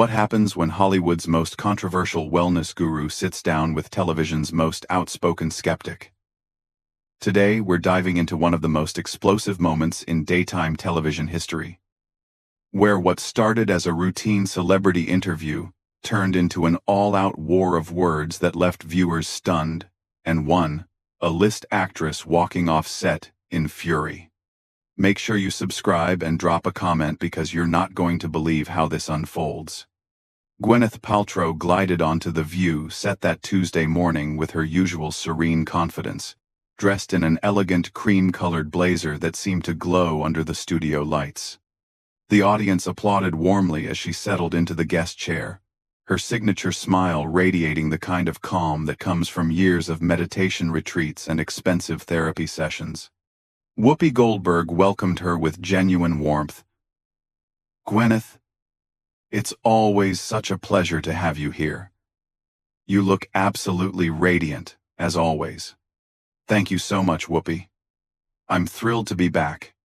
What happens when Hollywood's most controversial wellness guru sits down with television's most outspoken skeptic? Today, we're diving into one of the most explosive moments in daytime television history, where what started as a routine celebrity interview turned into an all-out war of words that left viewers stunned, and a list actress walking off set in fury. Make sure you subscribe and drop a comment because you're not going to believe how this unfolds. Gwyneth Paltrow glided onto The View set that Tuesday morning with her usual serene confidence, dressed in an elegant cream-colored blazer that seemed to glow under the studio lights. The audience applauded warmly as she settled into the guest chair, her signature smile radiating the kind of calm that comes from years of meditation retreats and expensive therapy sessions. Whoopi Goldberg welcomed her with genuine warmth. "Gwyneth, it's always such a pleasure to have you here. You look absolutely radiant, as always." "Thank you so much, Whoopi. I'm thrilled to be back,"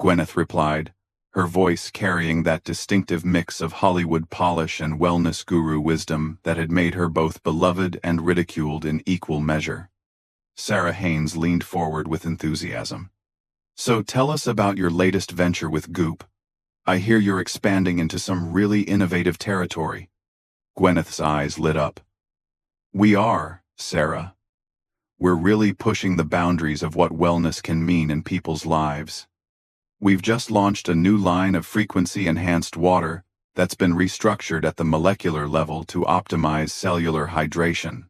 Gwyneth replied, her voice carrying that distinctive mix of Hollywood polish and wellness guru wisdom that had made her both beloved and ridiculed in equal measure. Sarah Haynes leaned forward with enthusiasm. "So tell us about your latest venture with Goop. I hear you're expanding into some really innovative territory." Gwyneth's eyes lit up. "We are, Sarah. We're really pushing the boundaries of what wellness can mean in people's lives. We've just launched a new line of frequency-enhanced water that's been restructured at the molecular level to optimize cellular hydration."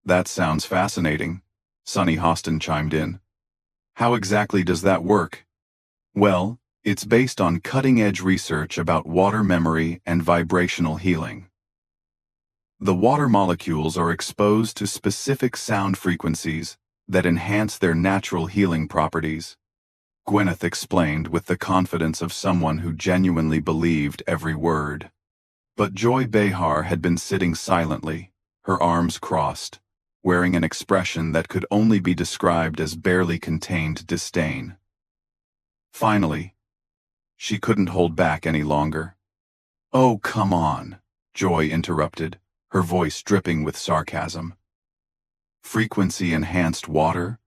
"That sounds fascinating," Sunny Hostin chimed in. "How exactly does that work?" "Well, it's based on cutting-edge research about water memory and vibrational healing. The water molecules are exposed to specific sound frequencies that enhance their natural healing properties," Gwyneth explained with the confidence of someone who genuinely believed every word. But Joy Behar had been sitting silently, her arms crossed, wearing an expression that could only be described as barely contained disdain. Finally, she couldn't hold back any longer. "Oh, come on," Joy interrupted, her voice dripping with sarcasm. "Frequency-enhanced water?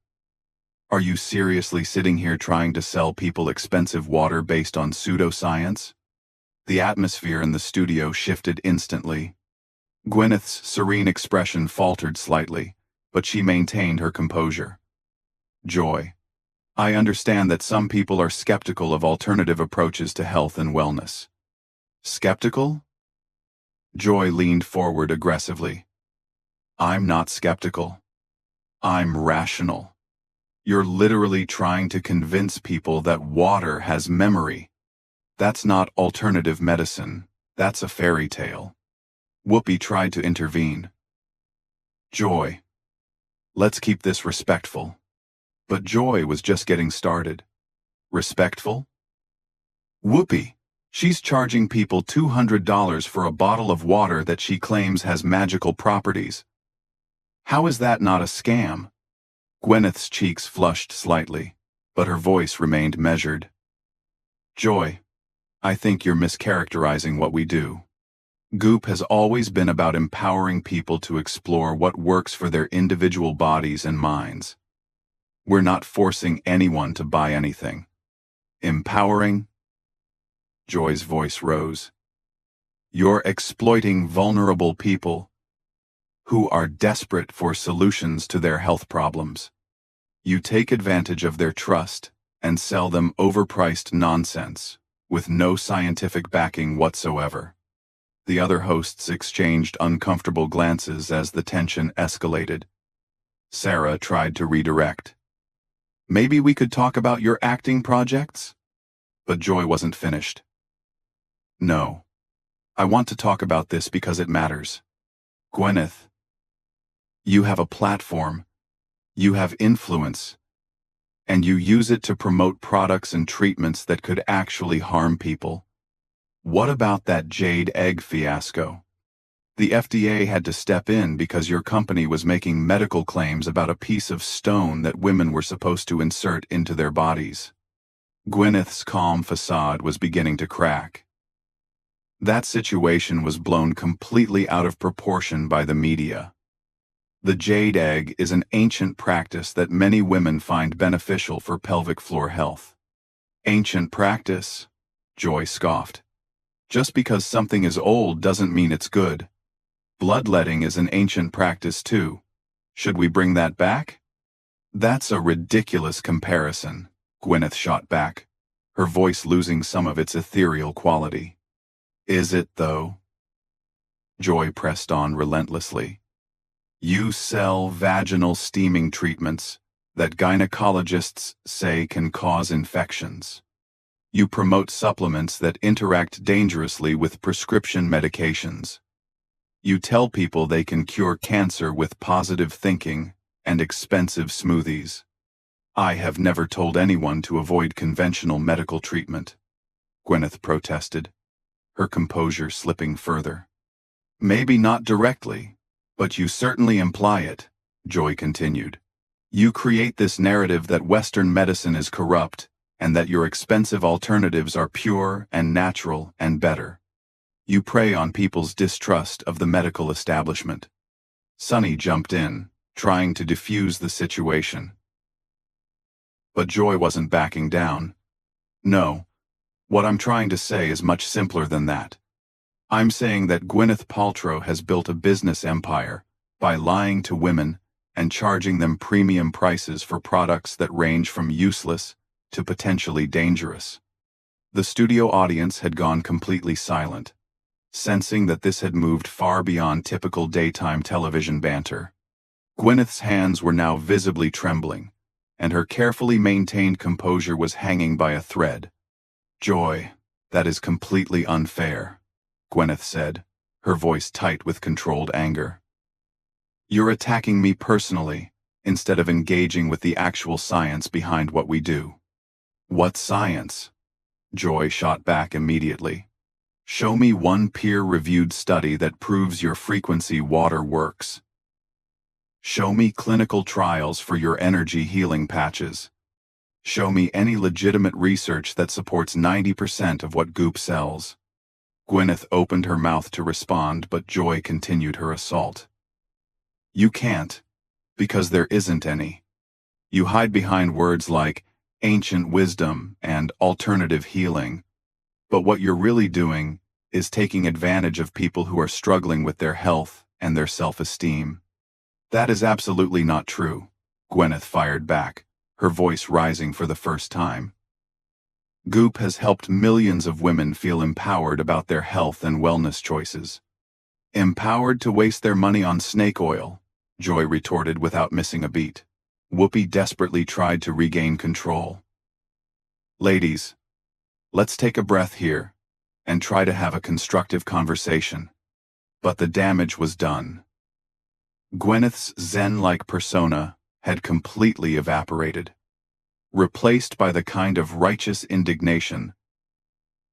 Are you seriously sitting here trying to sell people expensive water based on pseudoscience?" The atmosphere in the studio shifted instantly. Gwyneth's serene expression faltered slightly, but she maintained her composure. "Joy, I understand that some people are skeptical of alternative approaches to health and wellness." "Skeptical?" Joy leaned forward aggressively. "I'm not skeptical. I'm rational. You're literally trying to convince people that water has memory. That's not alternative medicine. That's a fairy tale." Whoopi tried to intervene. "Joy, let's keep this respectful." But Joy was just getting started. "Respectful? Whoopi, she's charging people $200 for a bottle of water that she claims has magical properties. How is that not a scam?" Gwyneth's cheeks flushed slightly, but her voice remained measured. "Joy, I think you're mischaracterizing what we do. Goop has always been about empowering people to explore what works for their individual bodies and minds. We're not forcing anyone to buy anything. Empowering?" Joy's voice rose. "You're exploiting vulnerable people who are desperate for solutions to their health problems. You take advantage of their trust and sell them overpriced nonsense with no scientific backing whatsoever." The other hosts exchanged uncomfortable glances as the tension escalated. Sarah tried to redirect. "Maybe we could talk about your acting projects?" But Joy wasn't finished. "No. I want to talk about this because it matters. Gwyneth, you have a platform, you have influence, and you use it to promote products and treatments that could actually harm people. What about that jade egg fiasco? The FDA had to step in because your company was making medical claims about a piece of stone that women were supposed to insert into their bodies." Gwyneth's calm facade was beginning to crack. That situation was blown completely out of proportion by the media. The jade egg is an ancient practice that many women find beneficial for pelvic floor health. Ancient practice? Joy scoffed. Just because something is old doesn't mean it's good. Bloodletting is an ancient practice too. Should we bring that back? That's a ridiculous comparison, Gwyneth shot back, her voice losing some of its ethereal quality. Is it, though? Joy pressed on relentlessly. You sell vaginal steaming treatments that gynecologists say can cause infections. You promote supplements that interact dangerously with prescription medications. You tell people they can cure cancer with positive thinking and expensive smoothies. I have never told anyone to avoid conventional medical treatment, Gwyneth protested, her composure slipping further. Maybe not directly, but you certainly imply it, Joy continued. You create this narrative that Western medicine is corrupt and that your expensive alternatives are pure and natural and better. You prey on people's distrust of the medical establishment. Sunny jumped in, trying to defuse the situation. But Joy wasn't backing down. No, what I'm trying to say is much simpler than that. I'm saying that Gwyneth Paltrow has built a business empire by lying to women and charging them premium prices for products that range from useless to potentially dangerous. The studio audience had gone completely silent, sensing that this had moved far beyond typical daytime television banter. Gwyneth's hands were now visibly trembling, and her carefully maintained composure was hanging by a thread. Joy, that is completely unfair, Gwyneth said, her voice tight with controlled anger. You're attacking me personally, instead of engaging with the actual science behind what we do. What science? Joy shot back immediately. Show me one peer-reviewed study that proves your frequency water works. Show me clinical trials for your energy healing patches. Show me any legitimate research that supports 90% of what Goop sells. Gwyneth opened her mouth to respond, but Joy continued her assault. You can't, because there isn't any. You hide behind words like ancient wisdom and alternative healing, but what you're really doing is taking advantage of people who are struggling with their health and their self-esteem. That is absolutely not true, Gwyneth fired back, her voice rising for the first time. Goop has helped millions of women feel empowered about their health and wellness choices. Empowered to waste their money on snake oil, Joy retorted without missing a beat. Whoopi desperately tried to regain control. Ladies, let's take a breath here and try to have a constructive conversation. But the damage was done. Gwyneth's zen-like persona had completely evaporated, replaced by the kind of righteous indignation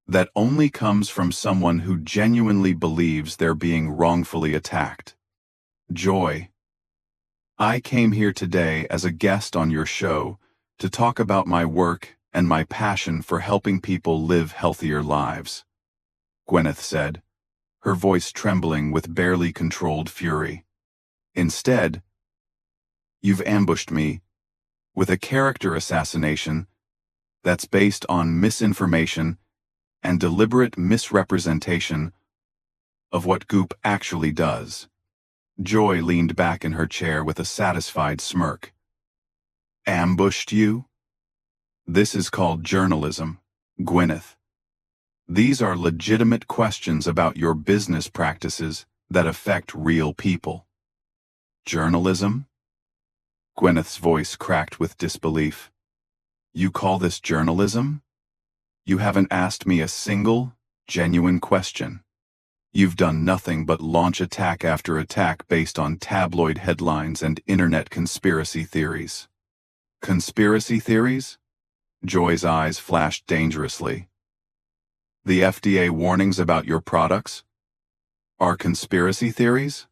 that only comes from someone who genuinely believes they're being wrongfully attacked. Joy, I came here today as a guest on your show to talk about my work and my passion for helping people live healthier lives, Gwyneth said, her voice trembling with barely controlled fury. Instead, you've ambushed me with a character assassination that's based on misinformation and deliberate misrepresentation of what Goop actually does. Joy leaned back in her chair with a satisfied smirk. Ambushed you? This is called journalism, Gwyneth. These are legitimate questions about your business practices that affect real people. Journalism? Gwyneth's voice cracked with disbelief. You call this journalism? You haven't asked me a single, genuine question. You've done nothing but launch attack after attack based on tabloid headlines and internet conspiracy theories. Conspiracy theories? Joy's eyes flashed dangerously. The FDA warnings about your products are conspiracy theories?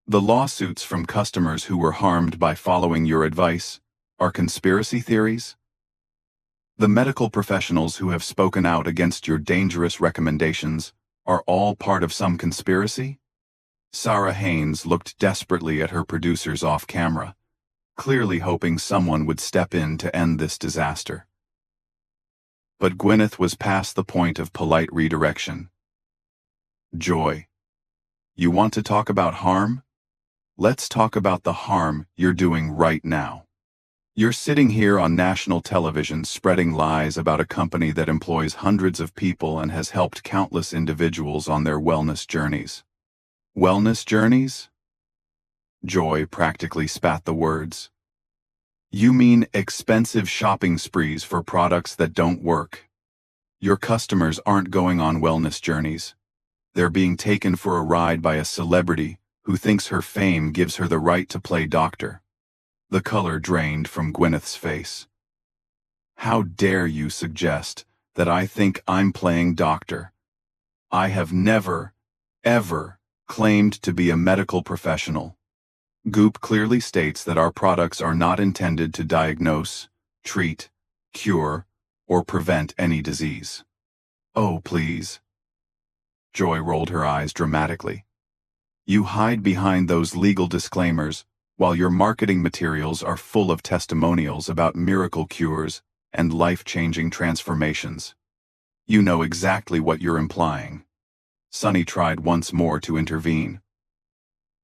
The lawsuits from customers who were harmed by following your advice are conspiracy theories? The medical professionals who have spoken out against your dangerous recommendations are all part of some conspiracy? Sarah Haynes looked desperately at her producers off camera, clearly hoping someone would step in to end this disaster. But Gwyneth was past the point of polite redirection. Joy, you want to talk about harm? Let's talk about the harm you're doing right now. You're sitting here on national television spreading lies about a company that employs hundreds of people and has helped countless individuals on their wellness journeys. Wellness journeys? Joy practically spat the words. You mean expensive shopping sprees for products that don't work? Your customers aren't going on wellness journeys. They're being taken for a ride by a celebrity who thinks her fame gives her the right to play doctor. The color drained from Gwyneth's face. How dare you suggest that I think I'm playing doctor? I have never, ever claimed to be a medical professional. Goop clearly states that our products are not intended to diagnose, treat, cure, or prevent any disease. Oh, please. Joy rolled her eyes dramatically. You hide behind those legal disclaimers while your marketing materials are full of testimonials about miracle cures and life-changing transformations. You know exactly what you're implying. Sunny tried once more to intervene.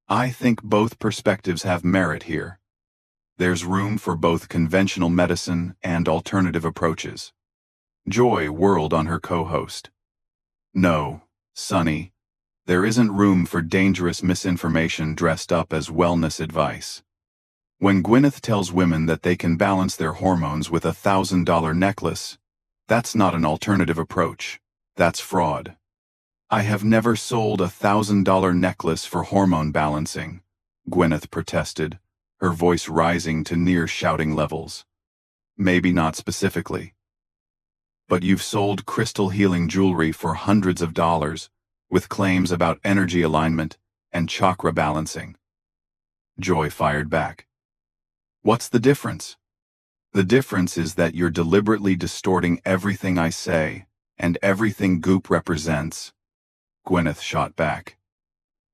I think both perspectives have merit here. There's room for both conventional medicine and alternative approaches. Joy whirled on her co-host. No, Sunny. There isn't room for dangerous misinformation dressed up as wellness advice. When Gwyneth tells women that they can balance their hormones with a $1,000 necklace, that's not an alternative approach. That's fraud. I have never sold a $1,000 necklace for hormone balancing, Gwyneth protested, her voice rising to near shouting levels. Maybe not specifically. But you've sold crystal healing jewelry for hundreds of dollars, with claims about energy alignment and chakra balancing. Joy fired back. What's the difference? The difference is that you're deliberately distorting everything I say and everything Goop represents. Gwyneth shot back.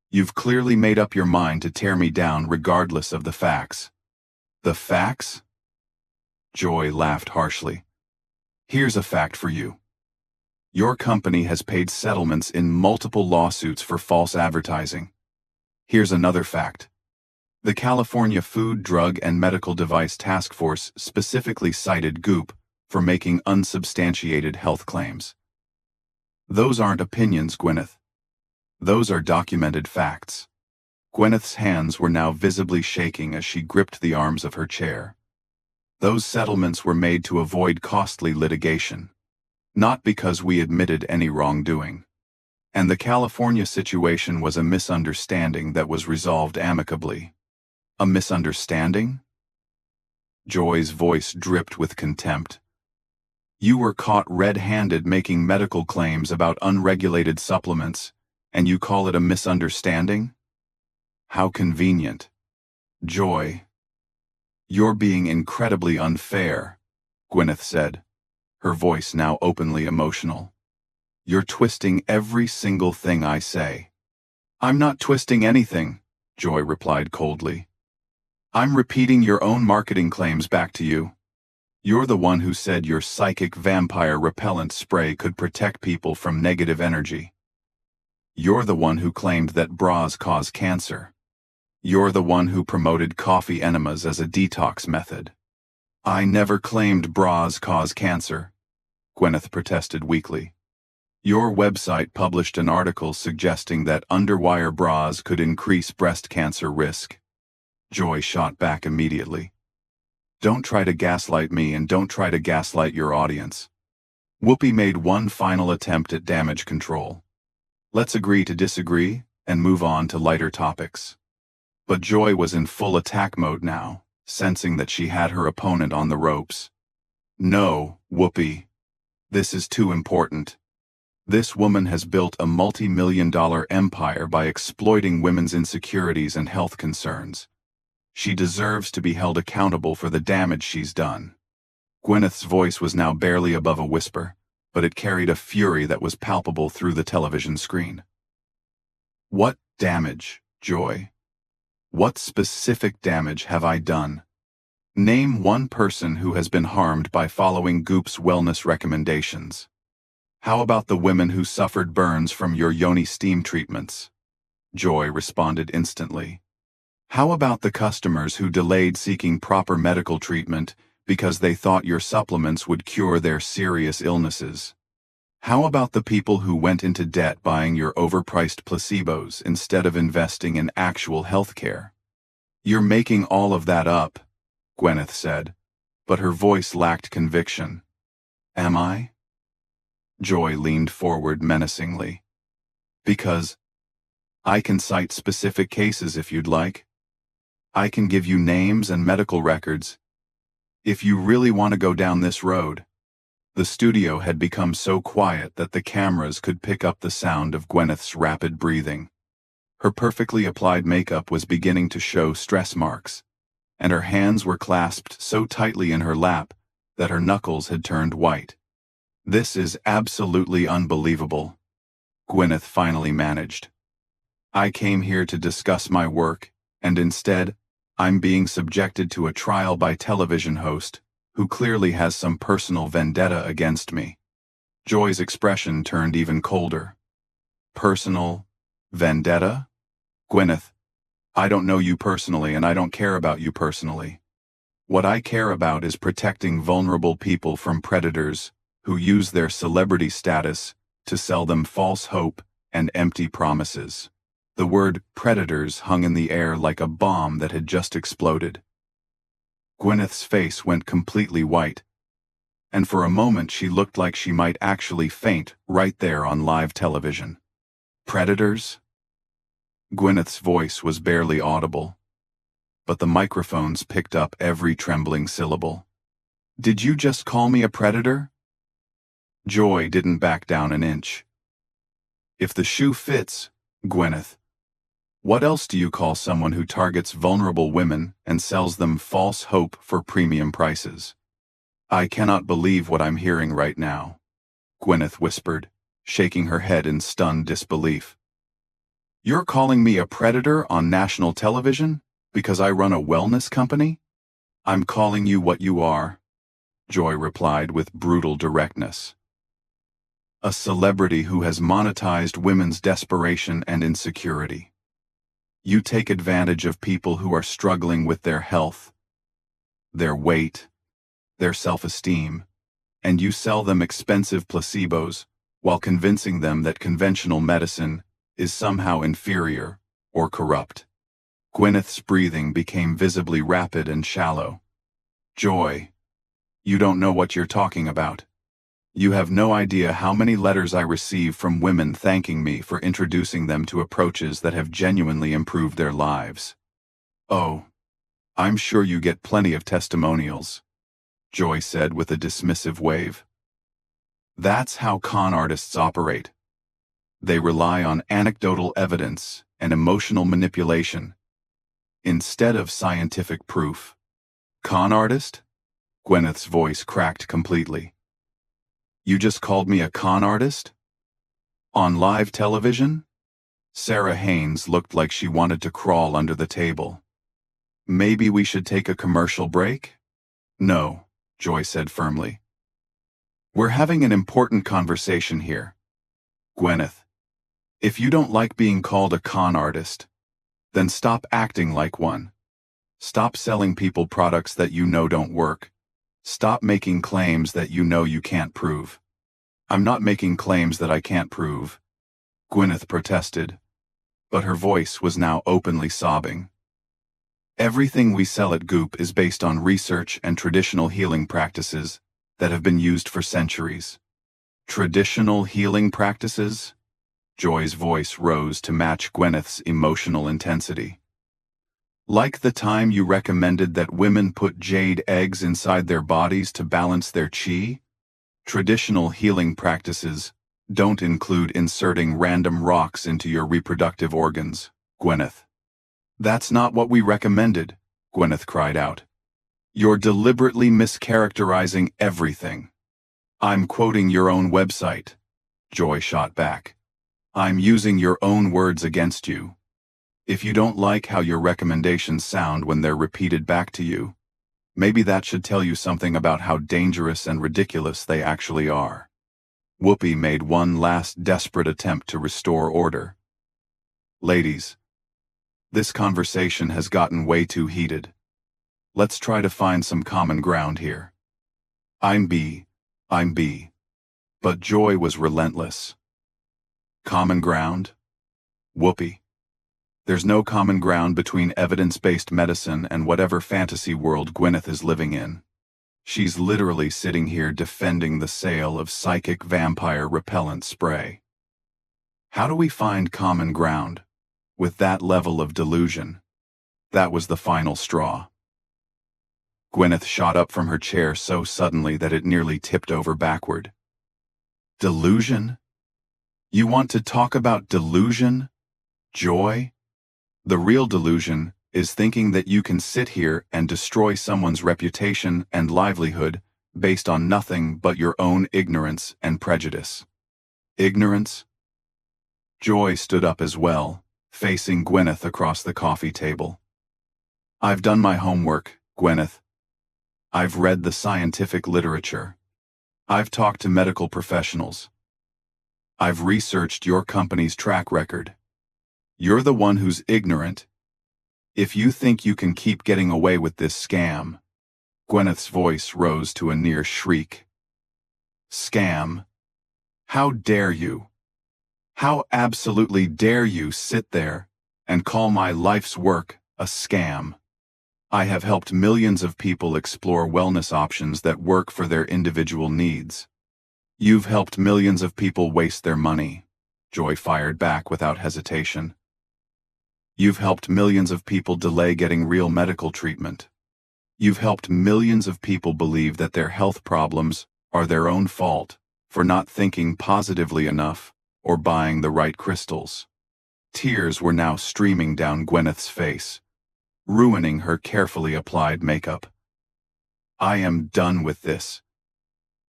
You've clearly made up your mind to tear me down regardless of the facts. The facts? Joy laughed harshly. Here's a fact for you. Your company has paid settlements in multiple lawsuits for false advertising. Here's another fact. The California Food, Drug, and Medical Device Task Force specifically cited Goop for making unsubstantiated health claims. Those aren't opinions, Gwyneth. Those are documented facts. Gwyneth's hands were now visibly shaking as she gripped the arms of her chair. Those settlements were made to avoid costly litigation, not because we admitted any wrongdoing. And the California situation was a misunderstanding that was resolved amicably. A misunderstanding? Joy's voice dripped with contempt. You were caught red-handed making medical claims about unregulated supplements, and you call it a misunderstanding? How convenient. Joy. You're being incredibly unfair, Gwyneth said, her voice now openly emotional. You're twisting every single thing I say. I'm not twisting anything, Joy replied coldly. I'm repeating your own marketing claims back to you. You're the one who said your psychic vampire repellent spray could protect people from negative energy. You're the one who claimed that bras cause cancer. You're the one who promoted coffee enemas as a detox method. I never claimed bras cause cancer, Gwyneth protested weakly. Your website published an article suggesting that underwire bras could increase breast cancer risk. Joy shot back immediately. Don't try to gaslight me and don't try to gaslight your audience. Whoopi made one final attempt at damage control. Let's agree to disagree and move on to lighter topics. But Joy was in full attack mode now, sensing that she had her opponent on the ropes. No, Whoopi. This is too important. This woman has built a multi-million-dollar empire by exploiting women's insecurities and health concerns. She deserves to be held accountable for the damage she's done. Gwyneth's voice was now barely above a whisper, but it carried a fury that was palpable through the television screen. What damage, Joy? What specific damage have I done? Name one person who has been harmed by following Goop's wellness recommendations. How about the women who suffered burns from your yoni steam treatments? Joy responded instantly. How about the customers who delayed seeking proper medical treatment because they thought your supplements would cure their serious illnesses? How about the people who went into debt buying your overpriced placebos instead of investing in actual health care? You're making all of that up, Gwyneth said, but her voice lacked conviction. Am I? Joy leaned forward menacingly. Because I can cite specific cases if you'd like. I can give you names and medical records. If you really want to go down this road. The studio had become so quiet that the cameras could pick up the sound of Gwyneth's rapid breathing. Her perfectly applied makeup was beginning to show stress marks, and her hands were clasped so tightly in her lap that her knuckles had turned white. This is absolutely unbelievable, Gwyneth finally managed. I came here to discuss my work, and instead, I'm being subjected to a trial by television host who clearly has some personal vendetta against me. Joy's expression turned even colder. Personal vendetta? Gwyneth, I don't know you personally and I don't care about you personally. What I care about is protecting vulnerable people from predators who use their celebrity status to sell them false hope and empty promises. The word predators hung in the air like a bomb that had just exploded. Gwyneth's face went completely white, and for a moment she looked like she might actually faint right there on live television. Predators? Gwyneth's voice was barely audible, but the microphones picked up every trembling syllable. Did you just call me a predator? Joy didn't back down an inch. If the shoe fits, Gwyneth, what else do you call someone who targets vulnerable women and sells them false hope for premium prices? I cannot believe what I'm hearing right now, Gwyneth whispered, shaking her head in stunned disbelief. You're calling me a predator on national television because I run a wellness company? I'm calling you what you are, Joy replied with brutal directness. A celebrity who has monetized women's desperation and insecurity. You take advantage of people who are struggling with their health, their weight, their self-esteem, and you sell them expensive placebos while convincing them that conventional medicine is somehow inferior or corrupt. Gwyneth's breathing became visibly rapid and shallow. Joy, you don't know what you're talking about. You have no idea how many letters I receive from women thanking me for introducing them to approaches that have genuinely improved their lives. Oh, I'm sure you get plenty of testimonials, Joy said with a dismissive wave. That's how con artists operate. They rely on anecdotal evidence and emotional manipulation instead of scientific proof. Con artist? Gwyneth's voice cracked completely. You just called me a con artist? On live television? Sarah Haynes looked like she wanted to crawl under the table. Maybe we should take a commercial break? No, Joy said firmly. We're having an important conversation here. Gwyneth, if you don't like being called a con artist, then stop acting like one. Stop selling people products that you know don't work. Stop making claims that you know you can't prove. I'm not making claims that I can't prove, Gwyneth protested, but her voice was now openly sobbing. Everything we sell at Goop is based on research and traditional healing practices that have been used for centuries. Traditional healing practices? Joy's voice rose to match Gwyneth's emotional intensity. Like the time you recommended that women put jade eggs inside their bodies to balance their chi? Traditional healing practices don't include inserting random rocks into your reproductive organs, Gwyneth. That's not what we recommended, Gwyneth cried out. You're deliberately mischaracterizing everything. I'm quoting your own website, Joy shot back. I'm using your own words against you. If you don't like how your recommendations sound when they're repeated back to you, maybe that should tell you something about how dangerous and ridiculous they actually are. Whoopi made one last desperate attempt to restore order. Ladies, this conversation has gotten way too heated. Let's try to find some common ground here. I'm B. But Joy was relentless. Common ground? Whoopi. There's no common ground between evidence-based medicine and whatever fantasy world Gwyneth is living in. She's literally sitting here defending the sale of psychic vampire repellent spray. How do we find common ground with that level of delusion? That was the final straw. Gwyneth shot up from her chair so suddenly that it nearly tipped over backward. Delusion? You want to talk about delusion, Joy? The real delusion is thinking that you can sit here and destroy someone's reputation and livelihood based on nothing but your own ignorance and prejudice. Ignorance? Joy stood up as well, facing Gwyneth across the coffee table. I've done my homework, Gwyneth. I've read the scientific literature. I've talked to medical professionals. I've researched your company's track record. You're the one who's ignorant. If you think you can keep getting away with this scam. Gwyneth's voice rose to a near shriek. Scam? How dare you? How absolutely dare you sit there and call my life's work a scam? I have helped millions of people explore wellness options that work for their individual needs. You've helped millions of people waste their money, Joy fired back without hesitation. You've helped millions of people delay getting real medical treatment. You've helped millions of people believe that their health problems are their own fault for not thinking positively enough or buying the right crystals. Tears were now streaming down Gwyneth's face, ruining her carefully applied makeup. I am done with this.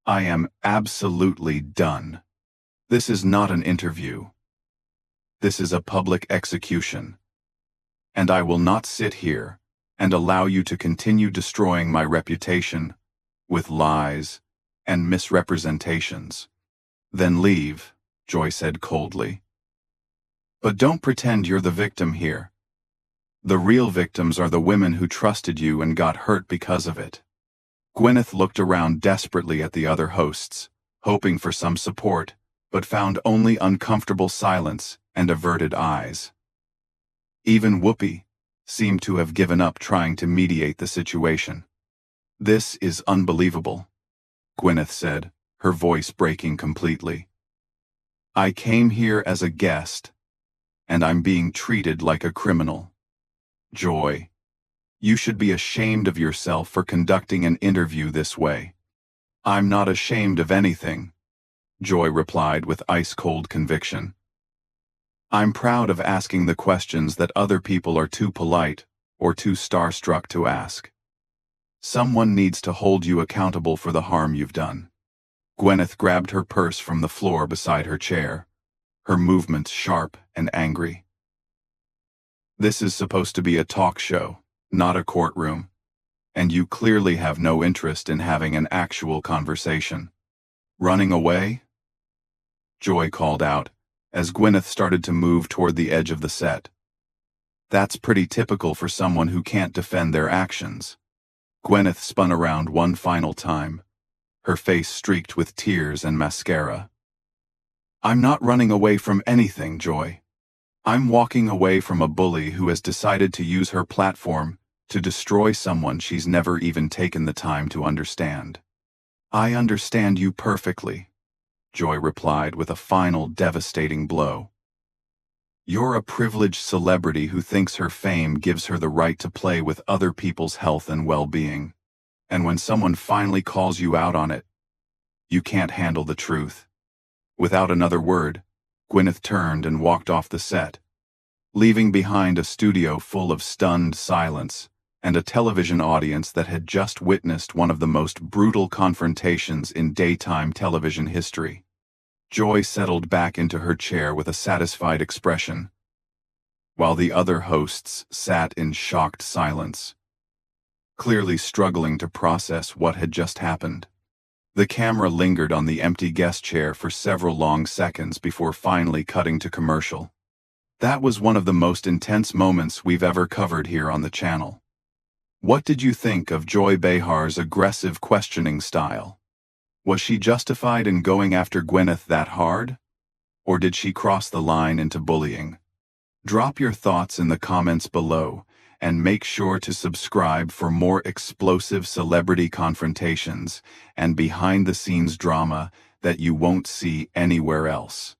I am absolutely done. This is not an interview. This is a public execution. And I will not sit here and allow you to continue destroying my reputation with lies and misrepresentations. Then leave, Joy said coldly. But don't pretend you're the victim here. The real victims are the women who trusted you and got hurt because of it. Gwyneth looked around desperately at the other hosts, hoping for some support, but found only uncomfortable silence and averted eyes. Even Whoopi seemed to have given up trying to mediate the situation. This is unbelievable, Gwyneth said, her voice breaking completely. I came here as a guest, and I'm being treated like a criminal. Joy, you should be ashamed of yourself for conducting an interview this way. I'm not ashamed of anything, Joy replied with ice-cold conviction. I'm proud of asking the questions that other people are too polite or too starstruck to ask. Someone needs to hold you accountable for the harm you've done. Gwyneth grabbed her purse from the floor beside her chair, her movements sharp and angry. This is supposed to be a talk show, not a courtroom, and you clearly have no interest in having an actual conversation. Running away? Joy called out, as Gwyneth started to move toward the edge of the set. That's pretty typical for someone who can't defend their actions. Gwyneth spun around one final time, her face streaked with tears and mascara. I'm not running away from anything, Joy. I'm walking away from a bully who has decided to use her platform to destroy someone she's never even taken the time to understand. I understand you perfectly, Joy replied with a final devastating blow. You're a privileged celebrity who thinks her fame gives her the right to play with other people's health and well-being. And when someone finally calls you out on it, you can't handle the truth. Without another word, Gwyneth turned and walked off the set, leaving behind a studio full of stunned silence and a television audience that had just witnessed one of the most brutal confrontations in daytime television history. Joy settled back into her chair with a satisfied expression, while the other hosts sat in shocked silence, clearly struggling to process what had just happened. The camera lingered on the empty guest chair for several long seconds before finally cutting to commercial. That was one of the most intense moments we've ever covered here on the channel. What did you think of Joy Behar's aggressive questioning style? Was she justified in going after Gwyneth that hard? Or did she cross the line into bullying? Drop your thoughts in the comments below, and make sure to subscribe for more explosive celebrity confrontations and behind-the-scenes drama that you won't see anywhere else.